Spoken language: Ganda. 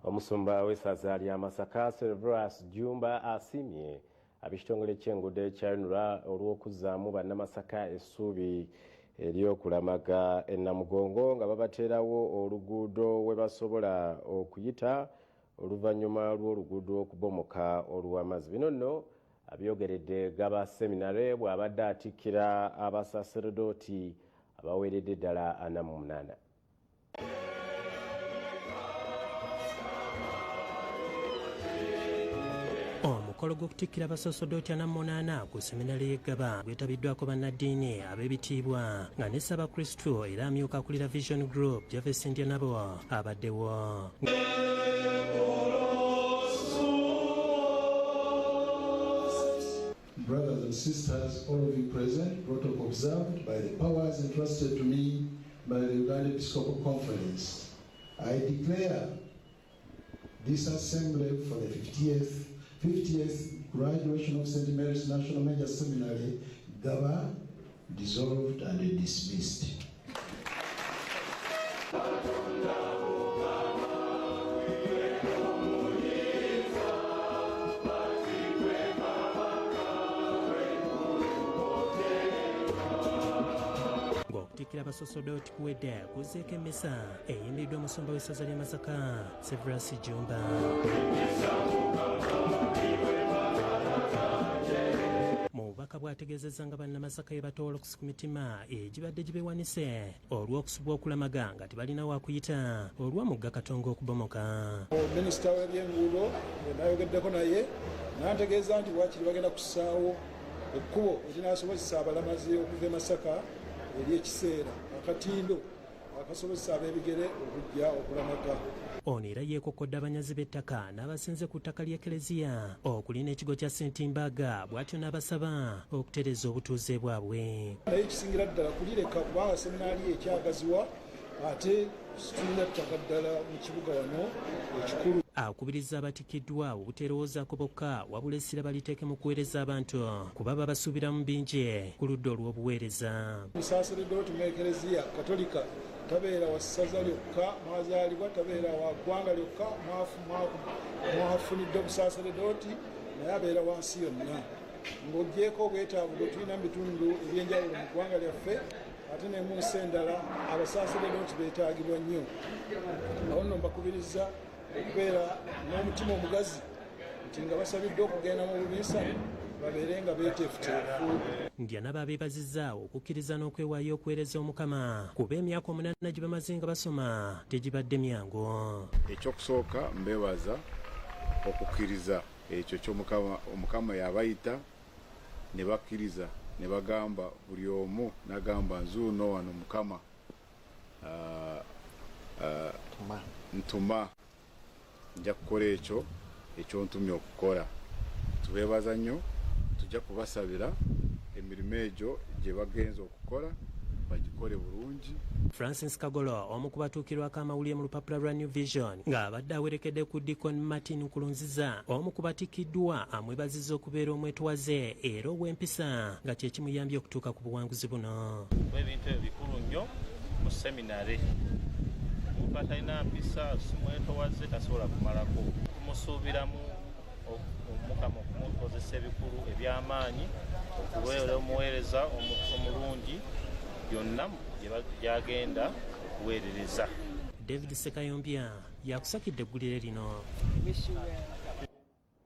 Omusumba w'essaza lya Masaka MWEBALE asiimye ab'ekitongole ky'enguudo ekya UNRA olw'okuzzaamu bannamasaka essuubi ery'okulamaga e Namugongo nga babateerawo oluguudo we basobola okuyita oluvannyuma lw'oluguudo okubomoka olw'amazzi. Bino nno abyogeredde Gaba Seminare bw'abadde atikkira abasaserodooti abaweeredde ddala 48. Omukolo gw'okutikkira abasaserodooti 48 ku seminari y'e Gaba gwetabiddwako bannaddiini ab'ebitiibwa nga ne Ssabakristu era amyuka akulira Vision Group Javesi Ndya nabo abaddewo. Brothers and sisters, all of you present, protocol observed by the powers entrusted to me by the Uganda Episcopal Conference. I declare this assembly for the 50th graduation of St. Mary's National Major Seminary, Gaba, dissolved and dismissed. Okutikkira abasaserodooti kuwedde kuzzeeko emmisa eyimbiddwa omusumba w'essaza lya Masaka BP.JJUMBA. Mu bubaka bw'ategeezezza nga bannamasaka ye batoola okusi ku mitima egibadde gibeewanise olw'okusubwa okulamaga nga tebalina wakuyita olw'omugga Katongo okubomoka. Minisita w'ebyenguudo nayogeddeko naye n'antegeeza nti waakiri bagenda kussaawo ekkubo erinaasobozesa abalamazi okuva e Masaka eri ekiseera akatindo akasobozesa ab'ebigere okujja okulamaga. Ono era yeekokkodde abanyazi b'ettaka n'abasinze ku ttaka ly'Eklezia okulina ekigo kya Sentimbaga bw'atyo n'abasaba okutereeza obutuuze bwabwe. Naye ekisingira ddala kulireka kubanga seminaari ekyagaziwa ate tulina ttaka ddala mu kibuga wano ekikulu. Akubiriza abatikkiddwa obuteerowoozaako bokka wabula essira baliteeke mu kuweereza abantu kuba babasuubiramu bingi ku ludda olw'obuweereza. Omusaserodooti mu Eklezia Katolika tabeera wa ssaza lyokka mwazaalibwa, tabeera wa ggwanga lyokka mwafunidde obusaserodooti, naye abeera wansi yonna. Ng'oggyeko obwetaavu bwe tulina mu bitundu eby'enjawulo mu ggwanga lyaffe ate ne mu nsi endala abasaserodooti beetaagibwa nnyo. Awo nno mbakubiriza okubeera n'omutima omugazi nti nga basabiddwa okugenda mu bumiisa babeere nga beeteefuteefu. Ndya nabo abeebazizza okukkiriza n'okwewaayo okuweereza Omukama kuba emyaka 8 gye bamaze nga basoma tegibadde myangu. Ekyokusooka mbeebaza okukkiriza ekyo ky'Omukama yabayita ne bakkiriza ne bagamba buli omu n'agamba nzuuno wano Mukama ntuma nja kukola ekyo ntumye okukola. Tubeebaza nnyo, tujja kubasabira emirimu egyo gye bagenza okukola bagikole bulungi. Francis Kagolo omu ku batuukirwako amawulire mu lupapula lwa New Vision ng'abadde awerekedde ku Deacon Martin Nkulunziza omu ku batikkiddwa amwebazizza okubeera omwetowaze era ow'empisa nga kye kimuyambye okutuuka ku buwanguzi buno. Ebintu ebikulu nnyo mu seminare omuntu atalina mpisa si mwetowaze tasobola kumalako. Tumusuubiramu Omukama okumukozesa ebikulu eby'amaanyi okubeera omuweereza omulungi byonna gy'agenda kuweerereza. David Sekayombya yakusakidde eggulire lino.